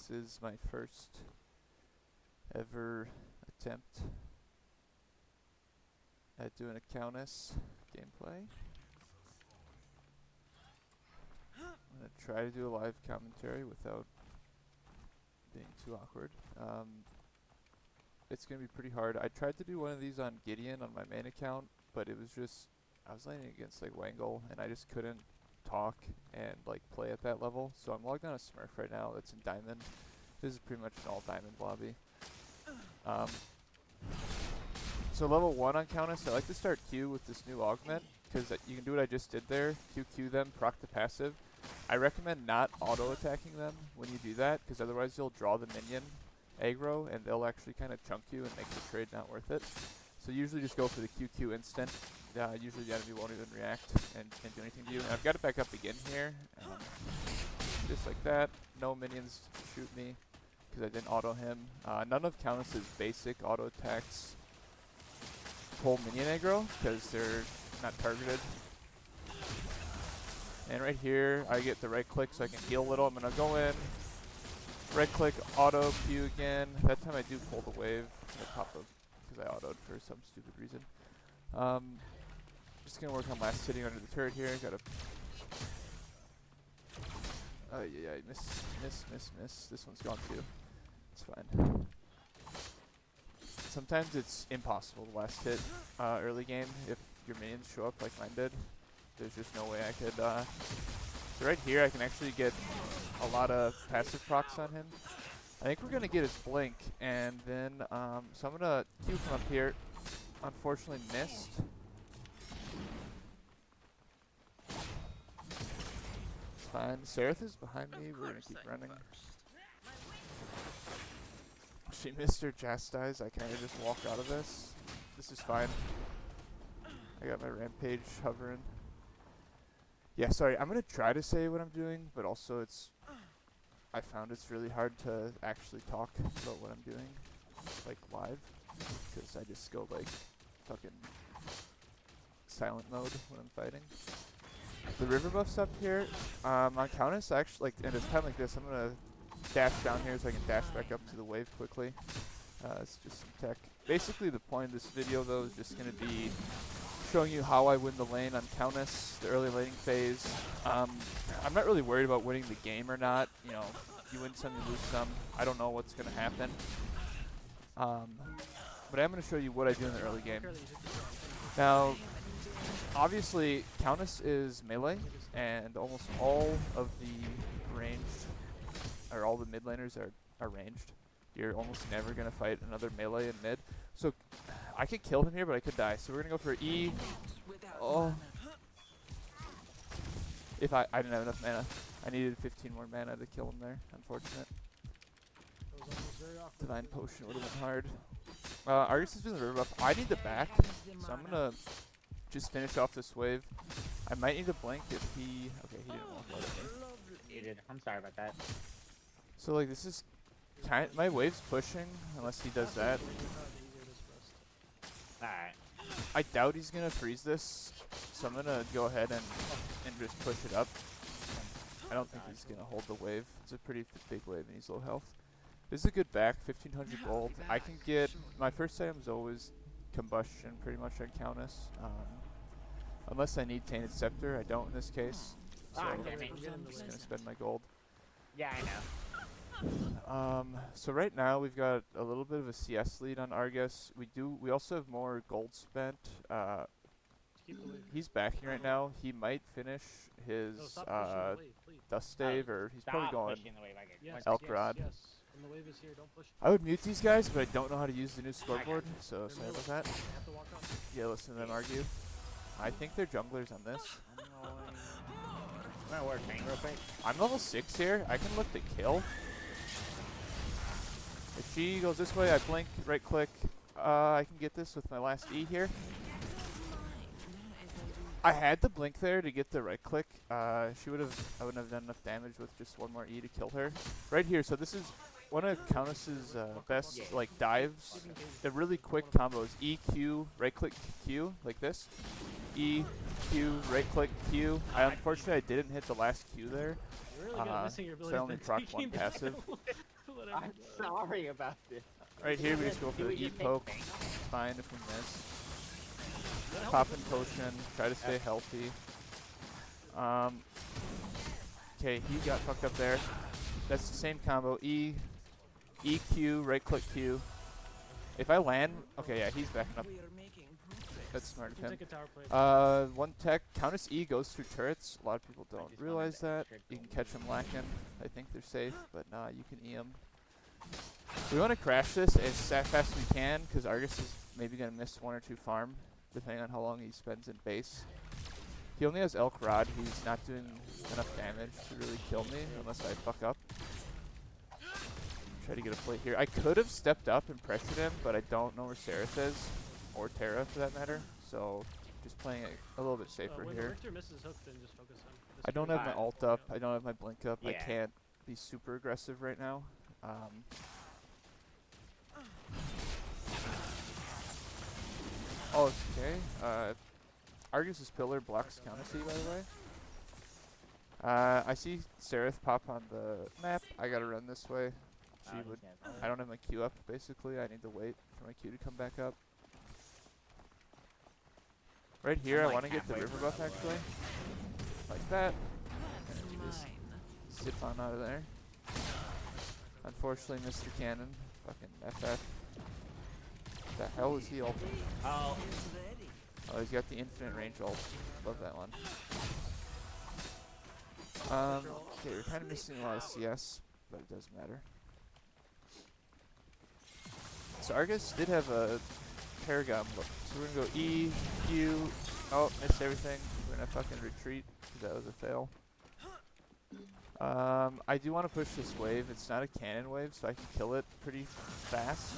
This is my first ever attempt at doing a Countess gameplay. I'm going to try to do a live commentary without being too awkward. It's going to be pretty hard. I tried to do one of these on Gideon on my main account, but it was just, I was laning against like Wangle, and I just couldn't talk and like play at that level. So I'm logged on a Smurf right now that's in Diamond. This is pretty much an all Diamond lobby. So level 1 on Countess, I like to start Q with this new augment, because you can do what I just did there, QQ them, proc the passive. I recommend not auto-attacking them when you do that, because otherwise you'll draw the minion aggro, and they'll actually kind of chunk you and make the trade not worth it. So usually just go for the QQ instant. Usually the enemy won't even react and can't do anything to you. And I've got it back up again here, just like that. No minions shoot me, because I didn't auto him. None of Countess's basic auto attacks pull minion aggro, because they're not targeted. And right here, I get the right click so I can heal a little. I'm going to go in, right click, auto Q again. That time I do pull the wave. I pop up because I autoed for some stupid reason. Just going to work on last hitting under the turret here. Got to... Oh, yeah, miss. This one's gone too. It's fine. Sometimes it's impossible to last hit early game if your minions show up like mine did. There's just no way I could... So right here I can actually get a lot of passive procs on him. I think we're going to get his blink, and then... so I'm going to Q from up here. Unfortunately missed. It's fine. Seraph is behind me. We're going to keep running. She missed her chastise. I kind of just walk out of this. This is fine. I got my rampage hovering. Yeah, sorry. I'm going to try to say what I'm doing, but also I found it's really hard to actually talk about what I'm doing, like, live. Because I just go, like, fucking silent mode when I'm fighting. The river buff's up here. On Countess, actually, like, in a time like this, I'm going to dash down here so I can dash back up to the wave quickly. It's just some tech. Basically, the point of this video, though, is just going to be showing you how I win the lane on Countess, the early laning phase. I'm not really worried about winning the game or not. You know, you win some, you lose some. I don't know what's going to happen. But I'm going to show you what I do in the early game. Now, obviously, Countess is melee, and almost all of the ranged, or all the mid laners are ranged. You're almost never going to fight another melee in mid. So I could kill him here, but I could die. So we're going to go for E. Oh. If I didn't have enough mana. I needed 15 more mana to kill him there. Unfortunate. Divine Potion would have been hard. Argus has been the river buff. I need the back, so I'm going to just finish off this wave. I might need to blink if he... Okay, he didn't want to let me. He did. I'm sorry about that. So, like, this is kind of... My wave's pushing, unless he does that. Alright. I doubt he's going to freeze this, so I'm going to go ahead and just push it up. I don't think he's going to hold the wave. It's a pretty big wave and he's low health. This is a good back, 1500 gold. I can get... My first item is always combustion, pretty much on Countess. Unless I need Tainted Scepter. I don't in this case. So I'm just going to spend my gold. Yeah, I know. So right now we've got a little bit of a CS lead on Argus. We also have more gold spent. He's backing right now. He might finish his Dust Stave, or he's probably going Elk Rod. I would mute these guys, but I don't know how to use the new scoreboard, so sorry about that. Yeah, listen to them argue. I think they're junglers on this. I'm gonna work Fang real quick. I'm level 6 here. I can look to kill. If she goes this way, I blink, right click. I can get this with my last E here. I had to blink there to get the right click. I wouldn't have done enough damage with just one more E to kill her. Right here, so this is one of Countess's best like dives. The really quick combos. E, Q, right click, Q, like this. E, Q, right click, Q. Unfortunately I didn't hit the last Q there. So I only proc one passive. Whatever, I'm bro. sorry about this. Right here, we just go for Do the we E just take poke. bang off? It's fine if we miss. That helped Pop me and good. potion. Try to stay healthy. Okay, he got fucked up there. That's the same combo. E, Q, right click Q. If I land, okay, yeah, he's backing up. That's smart of You can him. take a tower play. One tech. Countess E goes through turrets. A lot of people don't just realize wanted that. the extra You can gold. catch them lacking. I think they're safe, but nah, you can E them. We want to crash this as fast as we can, because Argus is maybe going to miss 1 or 2 farm, depending on how long he spends in base. He only has Elk Rod. He's not doing enough damage to really kill me, unless I fuck up. Try to get a play here. I could have stepped up and pressured him, but I don't know where Seraph is, or Terra for that matter. So just playing it a little bit safer When here. Richter misses hook, then just focus on. I don't have my ult up. I don't have my blink up. I Yeah. can't be super aggressive right now. Oh, okay. Argus's pillar blocks Countess E, by the way. I see Seraph pop on the map. I gotta run this way. She would. I don't have my Q up, basically. I need to wait for my Q to come back up. Right here, I want to get the river buff, actually. Like that. And just zip on out of there. Unfortunately, Mr. Cannon. Fucking FF. The hell is he ulting? Oh. Oh, he's got the infinite range ult. Love that one. Okay, we're kind of missing a lot of CS, but it doesn't matter. So Argus did have a Paragon look. So we're gonna go E, Q. Oh, missed everything. We're gonna fucking retreat, because that was a fail. I do want to push this wave. It's not a cannon wave, so I can kill it pretty fast.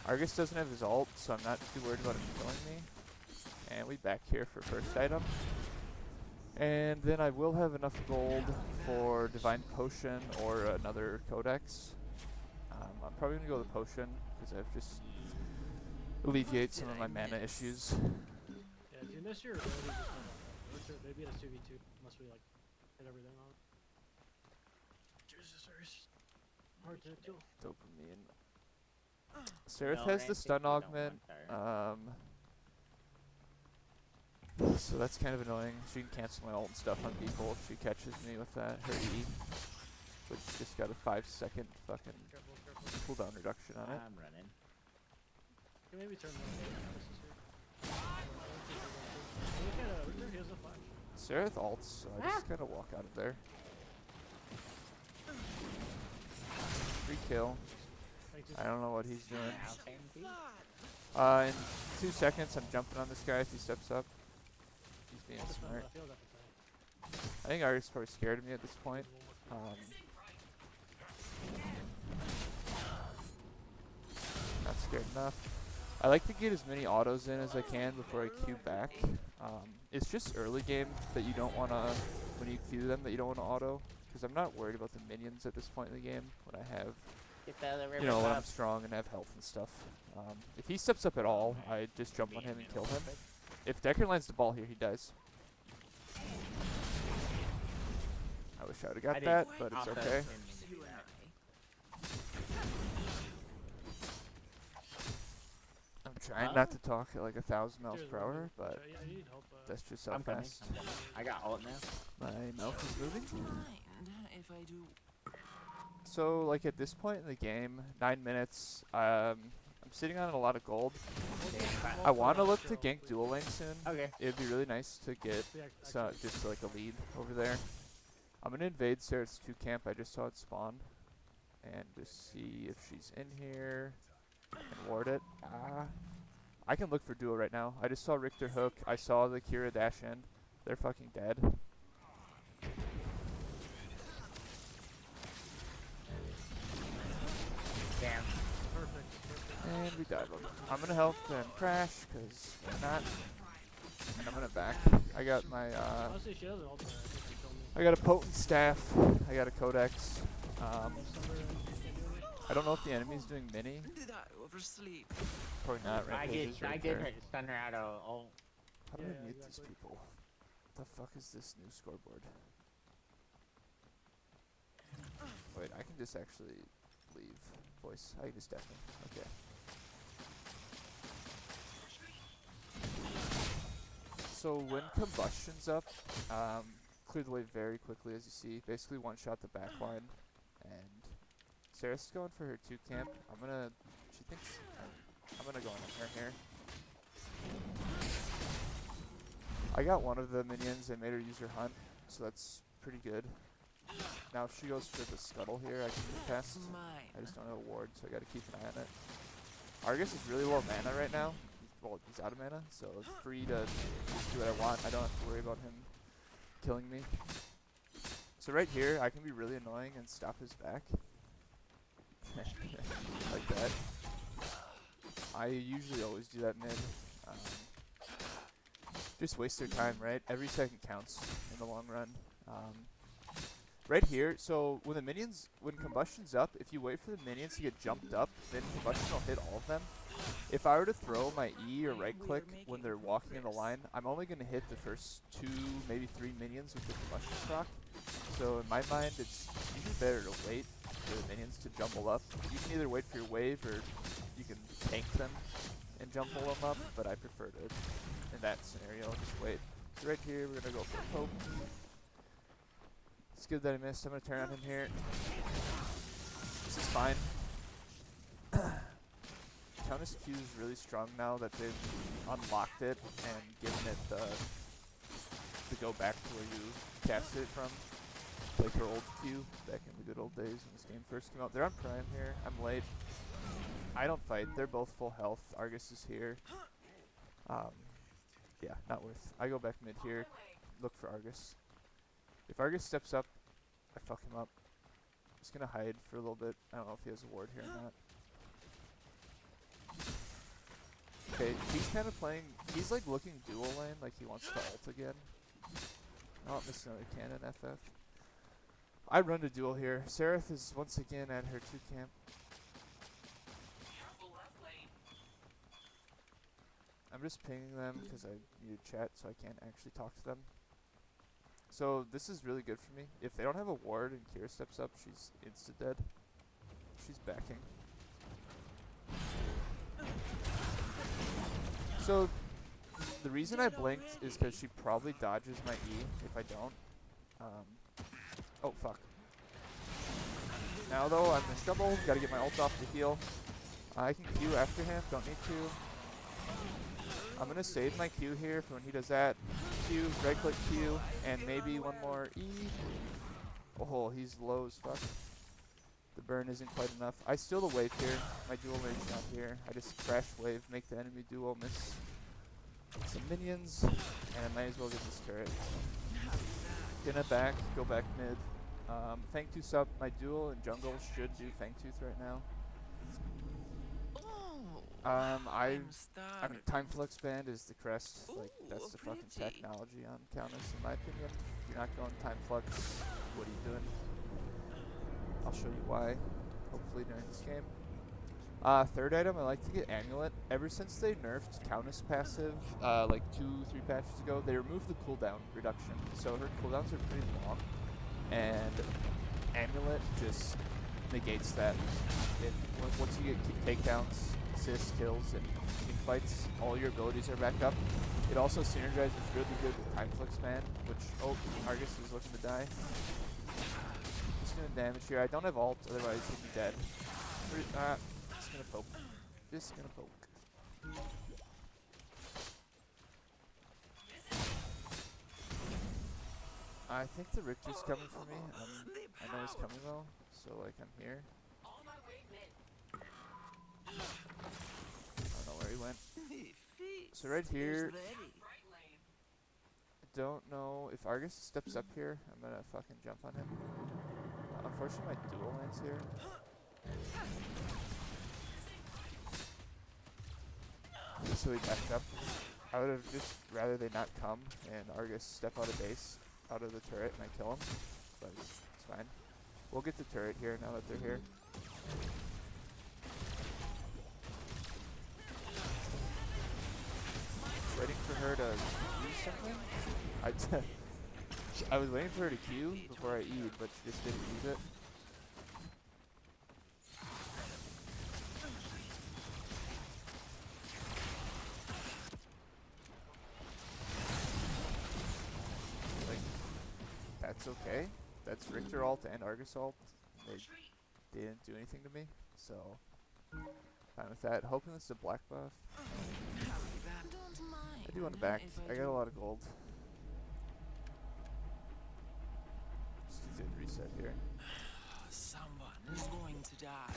Argus doesn't have his ult, so I'm not too worried about him killing me. And we back here for first item. And then I will have enough gold for Divine Potion or another Codex. I'm probably going to go with the Potion, because I've just alleviate some of my mana issues. Yeah, if you miss your ability, just hold on. Maybe it's 2v2, unless we like hit everything on. Jesus Christ. Hard to kill. Dopamine. Seraph has the stun augment. So that's kind of annoying. She can cancel my ult and stuff on people if she catches me with that, her E. But she's just got a 5-second fucking Careful. cooldown reduction on it. I'm running. Can maybe turn one way. This is here. Look at Richter, he has a flash. Seraph ults, so I just kind of walk out of there. Free kill. I don't know what he's doing. In 2 seconds, I'm jumping on this guy if he steps up. He's being smart. I think Argus is probably scared of me at this point. Not scared enough. I like to get as many autos in as I can before I queue back. It's just early game that you don't want to, when you queue them, that you don't want to auto. Because I'm not worried about the minions at this point in the game when I have, you know, when I'm strong and have health and stuff. If he steps up at all, I just jump on him and kill him. If Decker lands the ball here, he dies. I wish I would have got that, but it's okay. I'm trying not to talk at like 1,000 miles per hour, but that's just how fast I got ult now. my mouth is moving. If I do. So like at this point in the game, 9 minutes, I'm sitting on a lot of gold. I want to look to gank dual lane soon. Okay. It'd be really nice to get just like a lead over there. I'm gonna invade Sarah's 2 camp. I just saw it spawn, and just see if she's in here and ward it. I can look for duo right now. I just saw Richter hook. I saw the Kira dash in. They're fucking dead. Damn. And we died. I'm gonna help them crash, cause they're not. And I'm gonna back. I got my Honestly, she doesn't ult. I got a potent staff. I got a codex. I don't know if the enemy's doing mini. Did I oversleep? Probably not. I Rampages did right her there. stun her out of ult. How do I mute these people? What the fuck is this new scoreboard? Wait, I can just actually leave voice. I can just deafen. Okay. So when combustion's up, clear the way very quickly, as you see. Basically one-shot the back line, and Sarah's going for her 2 camp. She thinks I'm gonna go on her here. I got one of the minions and made her use her hunt, so that's pretty good. Now if she goes for the scuttle here, I can get past. I just don't have a ward, so I gotta keep an eye on it. Argus is really low mana right now. Well, he's out of mana, so it's free to just do what I want. I don't have to worry about him killing me. So right here, I can be really annoying and stop his back. Like that. I usually always do that mid. Just waste their time, right? Every second counts in the long run. Right here, so when combustion's up, if you wait for the minions to get jumped up, then combustion will hit all of them. If I were to throw my E or right click when they're walking in the line, I'm only going to hit the first 2, maybe 3 minions with the combustion proc. So in my mind, it's usually better to wait for the minions to jumble up. You can either wait for your wave or you can tank them and jumble them up, but I prefer to, in that scenario, just wait. So right here, we're going to go for a poke. It's good that I missed. I'm going to turn on him here. This is fine. Countess Q is really strong now that they've unlocked it and given it the go back to where you cast it from. Like her old Q back in the good old days when this game first came out. They're on Prime here. I'm late. I don't fight. They're both full health. Argus is here. Yeah, not worth. I go back mid here. Look for Argus. If Argus steps up, I fuck him up. Just gonna hide for a little bit. I don't know if he has a ward here or not. Okay, he's kind of playing. He's like looking dual lane, like he wants to ult again. Oh, missed another cannon, FF. I run to duel here. Seraph is once again at her 2 camp. I'm just pinging them because I need to chat, so I can't actually talk to them. So this is really good for me. If they don't have a ward and Kira steps up, she's insta-dead. She's backing. So the reason I blinked is because she probably dodges my E if I don't. Oh, fuck. Now though, I'm in trouble. Gotta get my ult off to heal. I can Q after him, don't need to. I'm gonna save my Q here for when he does that. Q, right click Q, and maybe one more E. Oh, he's low as fuck. The burn isn't quite enough. I steal the wave here. My dual lane's not here. I just crash wave, make the enemy duo miss some minions, and I might as well get this turret. Gonna go back mid. Fangtooth's up. My duel and jungle should do Fangtooth right now. I mean, time flux band is the crest. Like, that's the fucking technology on Countess, in my opinion. If you're not going time flux, what are you doing? I'll show you why, hopefully during this game. Third item, I like to get Amulet. Ever since they nerfed Countess passive, like 2-3 patches ago, they removed the cooldown reduction. So her cooldowns are pretty long, and Amulet just negates that. Once you get takedowns, assists, kills, and team fights, all your abilities are back up. It also synergizes really good with Time Flux Man, which, oh, Argus is looking to die. Just doing damage here. I don't have ult, otherwise he'd be dead. Just gonna poke. Just gonna poke. I think the Richter's coming for me. I know he's coming though, so like I'm here. I don't know where he went. So right here, I don't know if Argus steps up here. I'm gonna fucking jump on him. Unfortunately, my dual lane's here. So he backed up. I would have just rather they not come and Argus step out of base, out of the turret, and I kill him. But it's fine. We'll get the turret here now that they're here. Waiting for her to do something. I was waiting for her to Q before I E'd, but she just didn't use it. That's okay. That's Richter ult and Argus ult. They didn't do anything to me, so fine with that. Hoping it's a black buff. Don't mind I do want to back. if I got a lot of gold. Just use it reset here. Someone is going to die.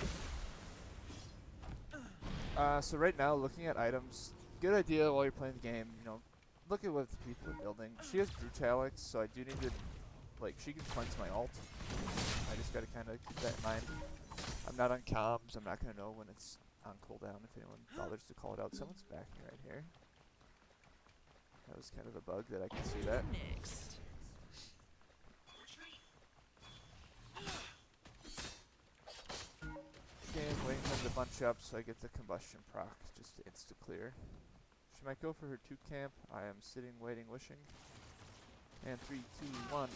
So right now, looking at items, good idea while you're playing the game. You know, look at what the people are building. She has Brutalix, so I do need to, like, she can cleanse my ult. I just gotta kind of keep that in mind. I'm not on comms. I'm not gonna know when it's on cooldown if anyone bothers to call it out. Someone's backing right here. That was kind of a bug that I can see that. Next. Again, waiting for them to bunch up so I get the combustion proc just to insta-clear. She might go for her 2 camp. I am sitting, waiting, wishing. And 3, 2, 1.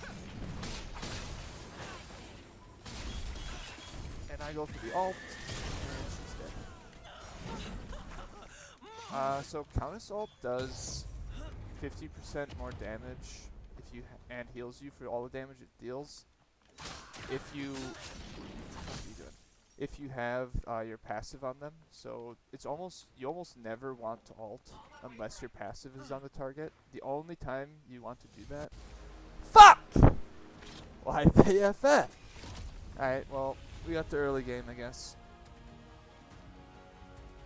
And I go for the ult. And she's dead. So Countess ult does 50% more damage if you and heals you for all the damage it deals. If you if you have your passive on them, so it's you almost never want to ult unless your passive is on the target. The only time you want to do that. Fuck! Why PFF? Alright, well, we got the early game, I guess.